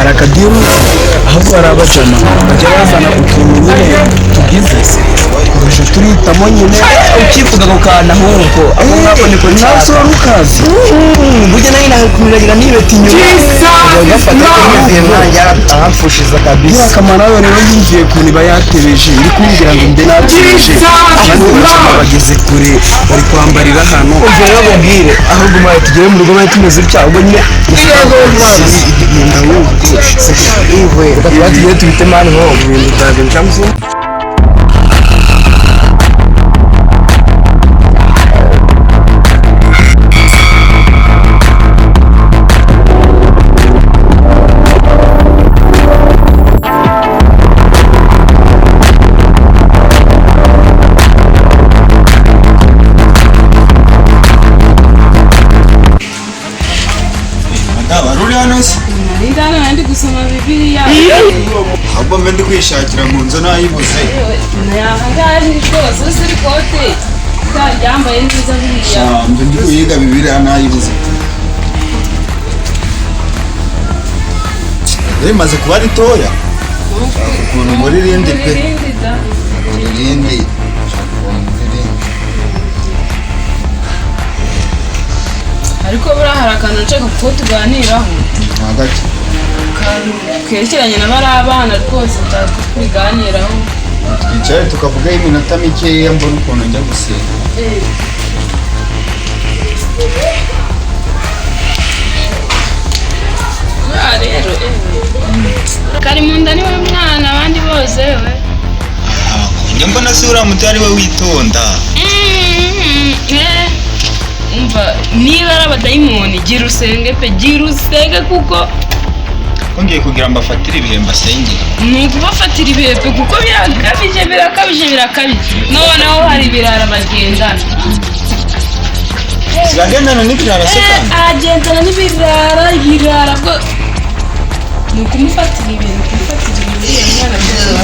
Arakadiru ahubwo arabacana bajya bazana utuntu nyine tugize kurusha turitamo nyine ukifuza gukanda nkuko aho mwabone ko ntaso rukazi burya nayo nakumiragira nibeti inyuma ugafata n'ibyo mwanya ahafushiza kabisa akamara rero yinjiye ku niba yatebeje iri kumbwira ngo mbe natebeje bageze kure bari kwambarira hano ubwo babwire ahubwo mwaye tugere mu rugo mwaye tumeze cyangwa nyine Iwe, reka tugiye tubite mani ho ibintu byaje bicamuze. Ndana ndi gusoma Bibiliya. Ahubwo mbe ndi kwishakira mu nzu nayibuze. Ngaje rwose usiri kote. Ndaryambaye nziza Bibiliya. Mbe ndi kuyiga Bibiliya nayibuze. Rimaze kuba ritoya. Ukuntu muri rindi pe. Rindi. Ariko bura harakana nshaka ko tuganiraho. Hagati. Kerekeranye na bari abana rwose twiganiraho. Twicaye tukavuga iminota mikeya mbona ukuntu njya gusenga. Rero kari mu nda niwe mwana abandi bose we. Njye mbona si uriya muti ari we witonda. Umva niba ari abadayimoni gira usenge pe gira usenge kuko ngiye kugira mbafatire ibihembo asengera. Ni ukubafatira ibihembo kuko birakabije noneho hari ibirara bagendana. Siragendana n'ibirara se kandi? Agendana n'ibirara bwo ni ukumufatira ibintu mwana byose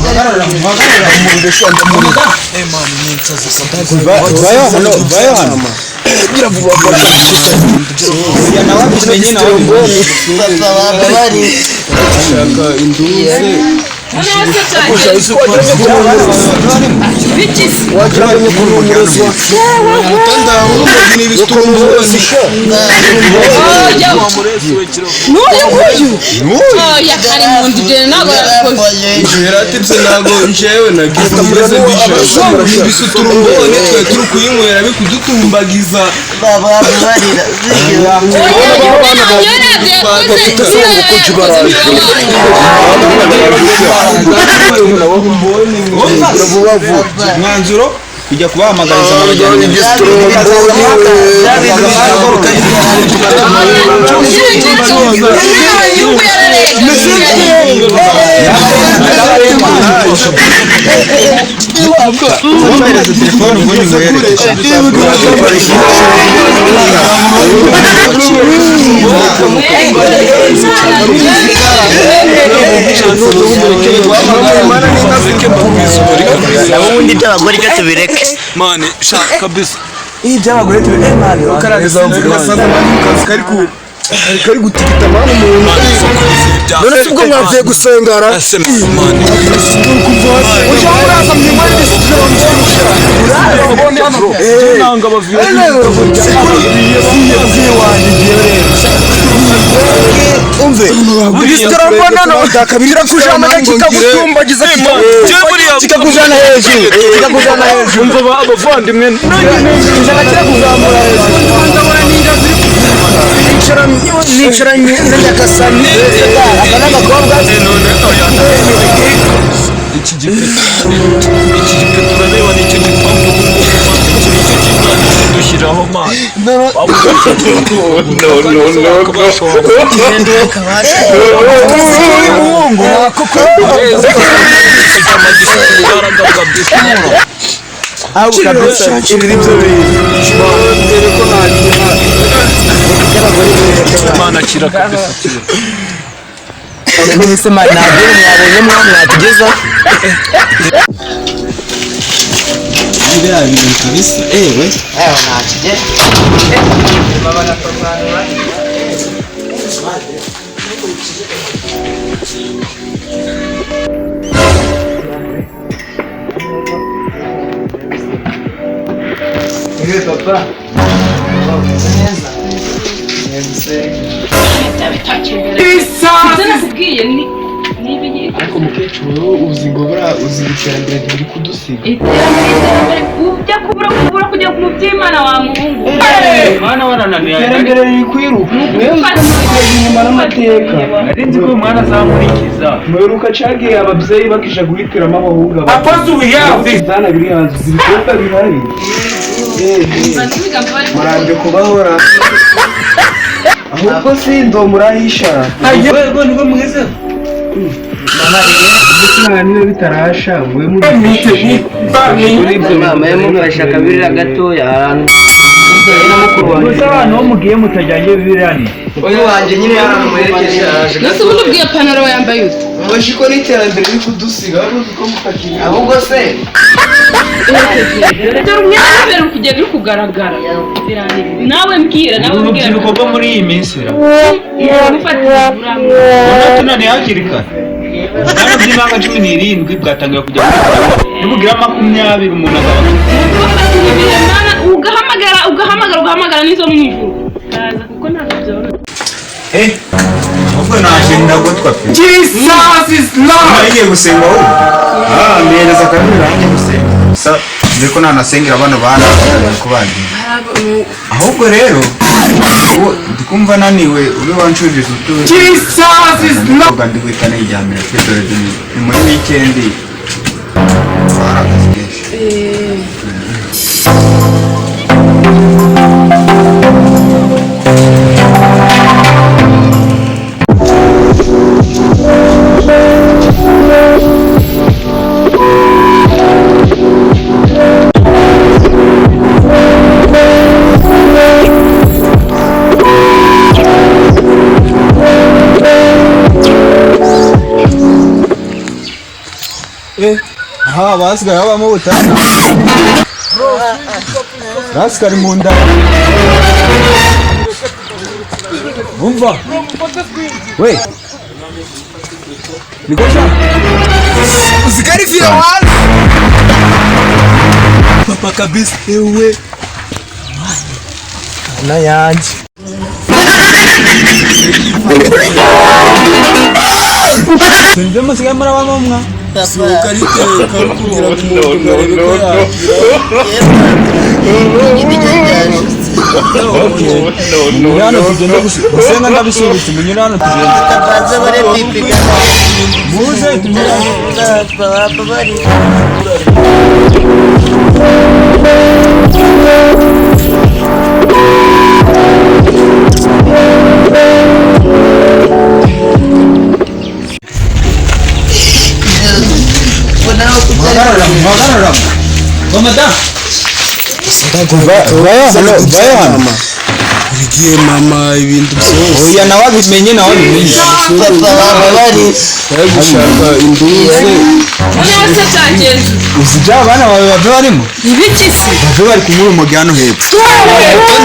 Magarara umuriro shonda mu nda. Man n'insazi Vayo hano. Biravuga ko ya nawe bimenye nawe bari shaka induze wajyanye ku rumurezwa tanda urumuri n'ibistumbuzi yakari mu ndigene nabo yaratitse nago njewe nagize mbese bisha ibisuturumbone twe turi kuyinywera bikudutumbagiza baba barira mwanzuro kujya kubahamagariza ubundi by'abagore icyo tubireke mane shaka kabisa iyi by'abagore tubireke mane ukarageza kari gutikita mane umuntu none si ubwo mwavuye gusengara uraza mu mwanya nanga bavuye umve ugisitora mbona no dakabira kujana kikagutumbagiza kikakujana hejuru umva abavandimwe kikakuzamura nicaranye na Nyagasani aka n'abakobwa iki gipe turareba nicyo gipamvu dushyiraho mane aho kabisa ibiri byo dore ko nagira Imana kira kabisa mwese ntabwo mwabonye mwatugeza biriya bintu kabisa ewe ntakigera babana kurwanura Ewe papa neza ariko mukecuru uzi ngo uzi iterambere riri kudusiga iterambere ujya kubura kujya ku mubyimana wa muhungu mwana wanananiye iterambere riri kwiruka inyuma n'amateka narinzi ko umwana azamurikiza muheruka cagiye ababyeyi bakisha guhitiramo abahungu akoze ubuyazi zana biri hanze zibikobwa bihari murambe kubahora ahubwo si ndo murahisha yego niwe mwiza mama niwe bitarasha mwe muri mama yamufasha akabirira gatoya ahantu gusa abantu bo mugiye mutajyanye bibirani uyu wanjye nyine yaramuherekeje araje nase ubundi ubwiye panaro yambaye ute washiko n'iterambere riri kudusiga uko mupakira ahubwo se dore umwanya mbere kugenda uri kugaragara nawe mbwira urubyiruko rwo muri iyi minsi mufatira tunaniye hakiri kare ubwana bw'imyaka 17 bwatangiye kujya muri nibugira 20 umuntu ugahamagara n'izo mu ijuru kaza kuko ntabwo byabona ahubwo naje ndagotwa pe Jesus is Lord nagiye gusenga wowe mpereza kabiri nagiye gusenga gusa nzi ko nanasengera abana bana kubandira ahubwo rero ndikumva naniwe uri wanshurije utu Jesus is Lord ndi guhitana ijyambere twitore ni muri weekend barakazi kenshi basigaye babamo ubutane rasikari mu nda bumva we nikosha usikari vile wala papa kabisa ewe na yanje Sende masigaye murabamo mwa Suka riteka kugira ngo munyurano tugenda gusenga ndabisubitse munyurano tugenda tabanza bare pipiga muze tunyurane bari Magarara Mamada Vaya hano Bigiye mama ibintu byose Oya nawe bimenye nawe bimenye papa bari gushaka induze none se cyageze Uzija abana bawe bave barimo ibiki se bave bari kumura umugi hano hepfo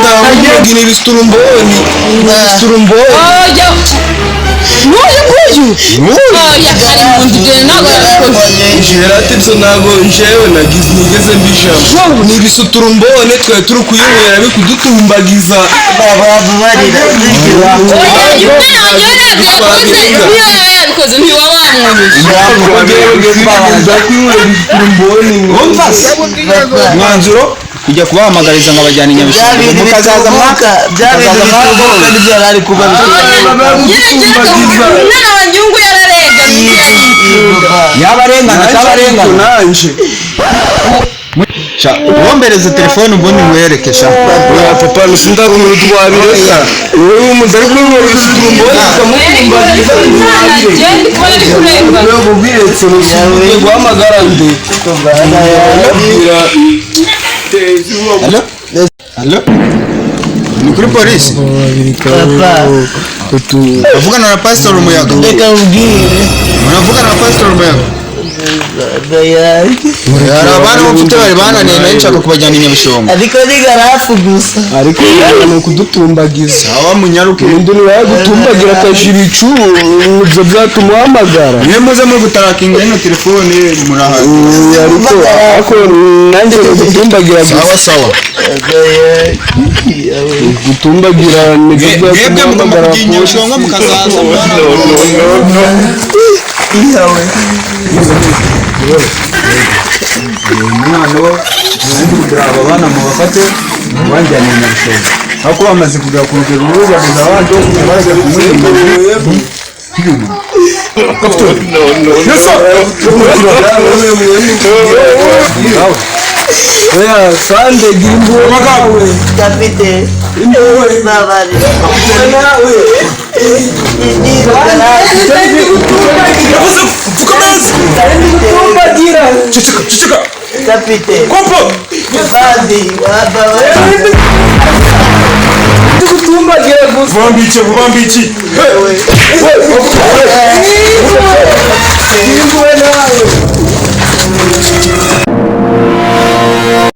Ndavuga ibisiturumboni oya oya kari mu ndigere ntabwo yabikoze Gerard ibyo ntabwo njyewe nigeze mbijamo ni ibisuturumbone twari turi kuyinywera bikudutumbagiza barira oya imwe yanjye yabikoze niyo yabikoze ntiwaba wamwumvise mwanzuro kujya kubahamagariza ngo abajyane Nyabishongo mukazaza mwaka ibyo yari kuba umwana wa nyungu yararenganye yabarengana cyabarengana nanje wombereze telefone ubundi ngwereke sha. Ya papa nusinda kumurutwabireka. Wewe umudari kumurutsa mbona kamukumbagiza. Jendi kubona ari kurengana. Wewe ubiretse n'ugiye guhamagara nde. Allo? Allo? Ni kuri polisi? Papa. Avugana na Pastor Umuyaga. Reka ubwire. Unavugana na Pastor Umuyaga. Bayari. Hari abana bafite bari bananiye nayo nshaka kubajyana i Nyabishongo. Ariko ni garafu gusa. Ariko ni ukudutumbagiza. Aho munyaruke. Undi ni waye gutumbagira akajira icuru ibyo byatuma uhamagara. Niyo muze muri gutarakinga ino telefone murahazi. Ariko nanjye gutumbagira sawa. Gutumbagira nibyo byatuma uhamagara. Mwebwe mugomba Nyabishongo mukazaza mwana. Ihawe. Umwana wo kugira aba bana mu bafate banjyana i Nyabishongo. Ako bamaze kugera ku rugero rw'abageza abandi baje kumurima. Oya sande gimbo nawe Kapite. Babari. nawe gutumbagira Kapite. Bandi. gutumbagira gusa Vambiki.